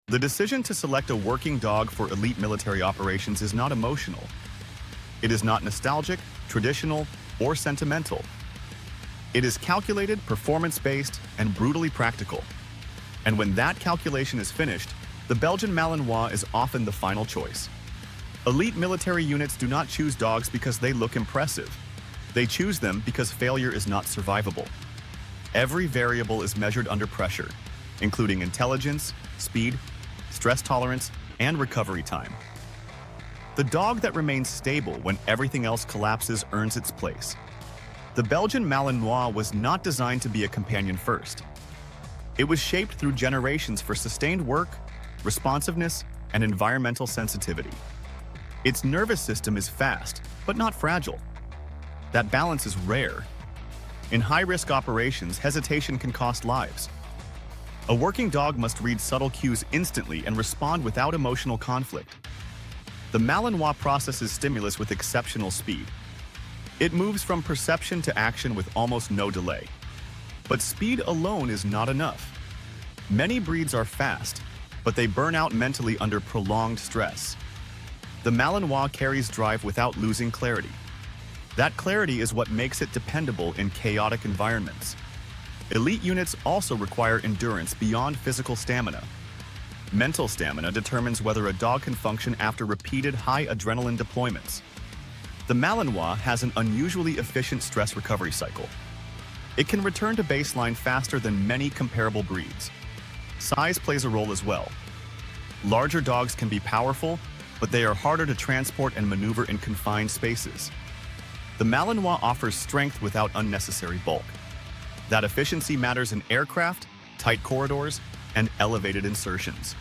The decision to select a working dog for elite military operations is not emotional. It is not nostalgic, traditional, or sentimental. It is calculated, performance-based, and brutally practical. And when that calculation is finished, the Belgian Malinois is often the final choice. Elite military units do not choose dogs because they look impressive. They choose them because failure is not survivable. Every variable is measured under pressure, including intelligence, speed, stress tolerance, and recovery time. The dog that remains stable when everything else collapses earns its place. The Belgian Malinois was not designed to be a companion first. It was shaped through generations for sustained work, responsiveness, and environmental sensitivity. Its nervous system is fast, but not fragile. That balance is rare. In high-risk operations, hesitation can cost lives. A working dog must read subtle cues instantly and respond without emotional conflict. The Malinois processes stimulus with exceptional speed. It moves from perception to action with almost no delay. But speed alone is not enough. Many breeds are fast, but they burn out mentally under prolonged stress. The Malinois carries drive without losing clarity. That clarity is what makes it dependable in chaotic environments. Elite units also require endurance beyond physical stamina. Mental stamina determines whether a dog can function after repeated high adrenaline deployments. The Malinois has an unusually efficient stress recovery cycle. It can return to baseline faster than many comparable breeds. Size plays a role as well. Larger dogs can be powerful, but they are harder to transport and maneuver in confined spaces. The Malinois offers strength without unnecessary bulk. That efficiency matters in aircraft, tight corridors, and elevated insertions.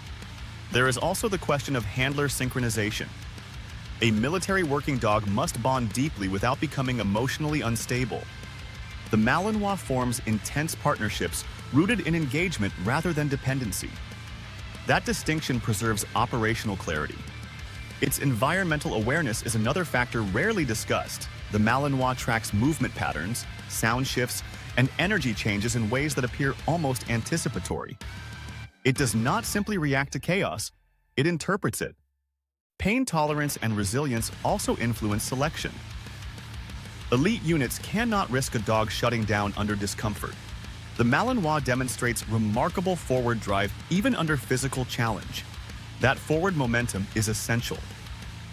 There is also the question of handler synchronization. A military working dog must bond deeply without becoming emotionally unstable. The Malinois forms intense partnerships rooted in engagement rather than dependency. That distinction preserves operational clarity. Its environmental awareness is another factor rarely discussed. The Malinois tracks movement patterns, sound shifts, and energy changes in ways that appear almost anticipatory. It does not simply react to chaos, it interprets it. Pain tolerance and resilience also influence selection. Elite units cannot risk a dog shutting down under discomfort. The Malinois demonstrates remarkable forward drive even under physical challenge. That forward momentum is essential.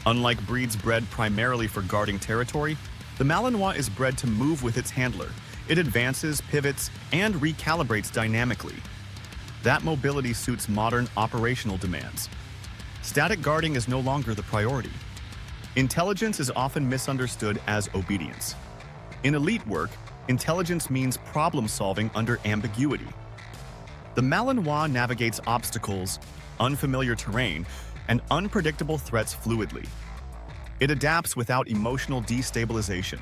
Unlike breeds bred primarily for guarding territory, the Malinois is bred to move with its handler. It advances, pivots, and recalibrates dynamically. That mobility suits modern operational demands. Static guarding is no longer the priority. Intelligence is often misunderstood as obedience. In elite work, intelligence means problem-solving under ambiguity. The Malinois navigates obstacles, unfamiliar terrain, and unpredictable threats fluidly. It adapts without emotional destabilization.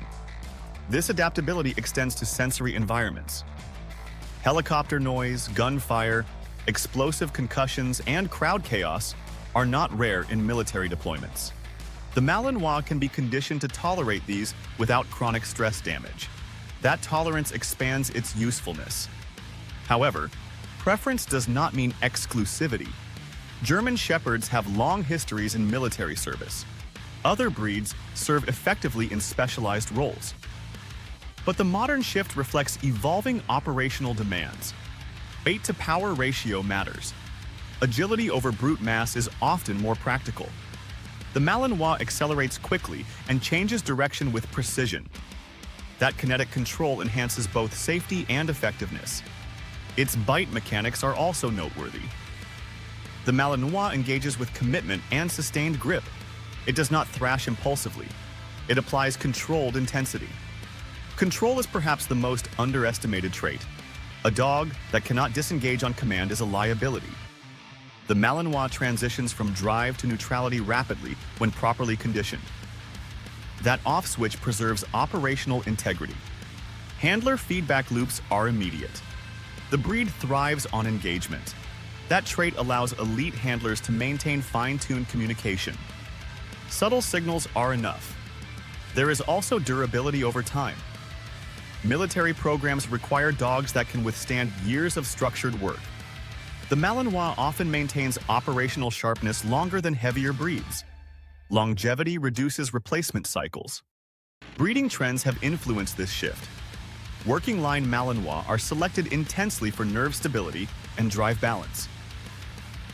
This adaptability extends to sensory environments. Helicopter noise, gunfire, explosive concussions, and crowd chaos are not rare in military deployments. The Malinois can be conditioned to tolerate these without chronic stress damage. That tolerance expands its usefulness. However, preference does not mean exclusivity. German Shepherds have long histories in military service. Other breeds serve effectively in specialized roles. But the modern shift reflects evolving operational demands. Weight-to-power ratio matters. Agility over brute mass is often more practical. The Malinois accelerates quickly and changes direction with precision. That kinetic control enhances both safety and effectiveness. Its bite mechanics are also noteworthy. The Malinois engages with commitment and sustained grip. It does not thrash impulsively. It applies controlled intensity. Control is perhaps the most underestimated trait. A dog that cannot disengage on command is a liability. The Malinois transitions from drive to neutrality rapidly when properly conditioned. That off switch preserves operational integrity. Handler feedback loops are immediate. The breed thrives on engagement. That trait allows elite handlers to maintain fine-tuned communication. Subtle signals are enough. There is also durability over time. Military programs require dogs that can withstand years of structured work. The Malinois often maintains operational sharpness longer than heavier breeds. Longevity reduces replacement cycles. Breeding trends have influenced this shift. Working line Malinois are selected intensely for nerve stability and drive balance.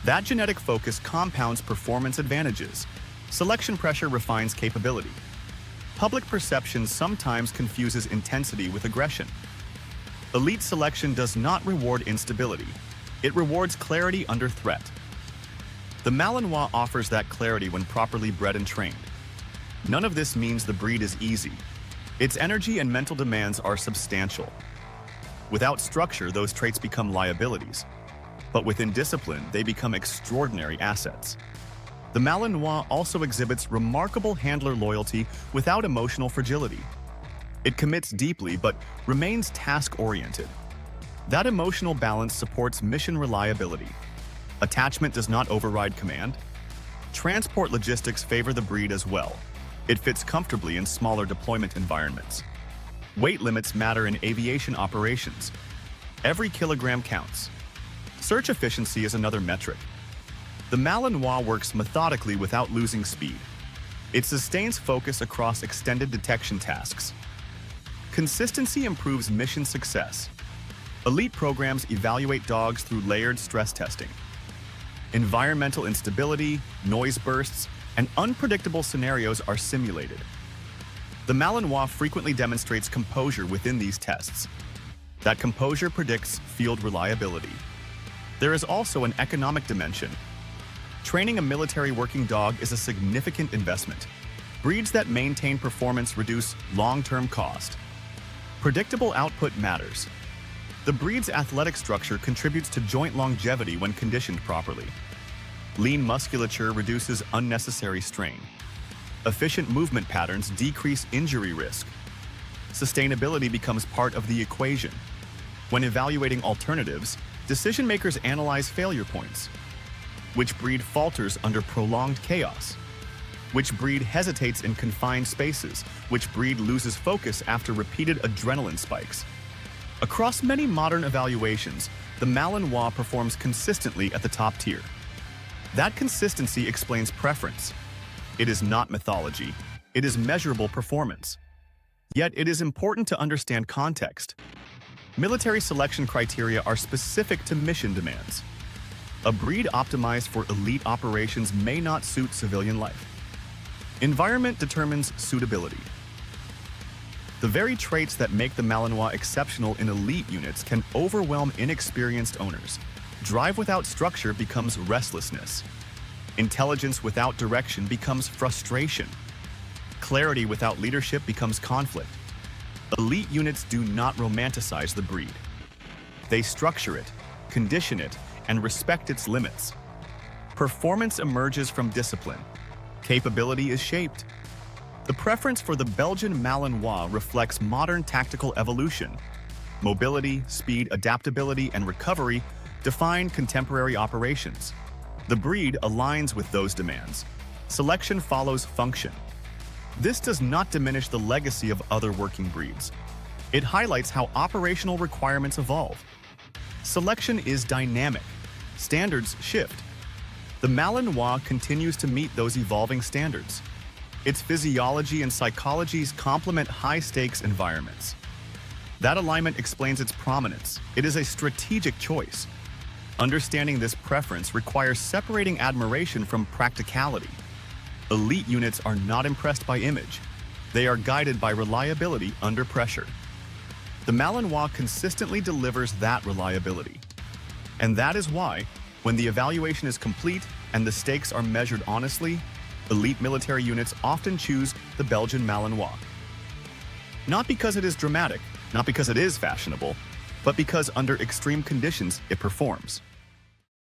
That genetic focus compounds performance advantages. Selection pressure refines capability. Public perception sometimes confuses intensity with aggression. Elite selection does not reward instability. It rewards clarity under threat. The Malinois offers that clarity when properly bred and trained. None of this means the breed is easy. Its energy and mental demands are substantial. Without structure, those traits become liabilities. But within discipline, they become extraordinary assets. The Malinois also exhibits remarkable handler loyalty without emotional fragility. It commits deeply but remains task-oriented. That emotional balance supports mission reliability. Attachment does not override command. Transport logistics favor the breed as well. It fits comfortably in smaller deployment environments. Weight limits matter in aviation operations. Every kilogram counts. Search efficiency is another metric. The Malinois works methodically without losing speed. It sustains focus across extended detection tasks. Consistency improves mission success. Elite programs evaluate dogs through layered stress testing. Environmental instability, noise bursts, and unpredictable scenarios are simulated. The Malinois frequently demonstrates composure within these tests. That composure predicts field reliability. There is also an economic dimension. Training a military working dog is a significant investment. Breeds that maintain performance reduce long-term cost. Predictable output matters. The breed's athletic structure contributes to joint longevity when conditioned properly. Lean musculature reduces unnecessary strain. Efficient movement patterns decrease injury risk. Sustainability becomes part of the equation. When evaluating alternatives, decision-makers analyze failure points. Which breed falters under prolonged chaos? Which breed hesitates in confined spaces? Which breed loses focus after repeated adrenaline spikes? Across many modern evaluations, the Malinois performs consistently at the top tier. That consistency explains preference. It is not mythology. It is measurable performance. Yet it is important to understand context. Military selection criteria are specific to mission demands. A breed optimized for elite operations may not suit civilian life. Environment determines suitability. The very traits that make the Malinois exceptional in elite units can overwhelm inexperienced owners. Drive without structure becomes restlessness. Intelligence without direction becomes frustration. Clarity without leadership becomes conflict. Elite units do not romanticize the breed. They structure it, condition it, and respect its limits. Performance emerges from discipline. Capability is shaped. The preference for the Belgian Malinois reflects modern tactical evolution. Mobility, speed, adaptability, and recovery define contemporary operations. The breed aligns with those demands. Selection follows function. This does not diminish the legacy of other working breeds. It highlights how operational requirements evolve. Selection is dynamic. Standards shift. The Malinois continues to meet those evolving standards. Its physiology and psychologies complement high-stakes environments. That alignment explains its prominence. It is a strategic choice. Understanding this preference requires separating admiration from practicality. Elite units are not impressed by image. They are guided by reliability under pressure. The Malinois consistently delivers that reliability. And that is why, when the evaluation is complete and the stakes are measured honestly, elite military units often choose the Belgian Malinois. Not because it is dramatic, not because it is fashionable, but because under extreme conditions it performs.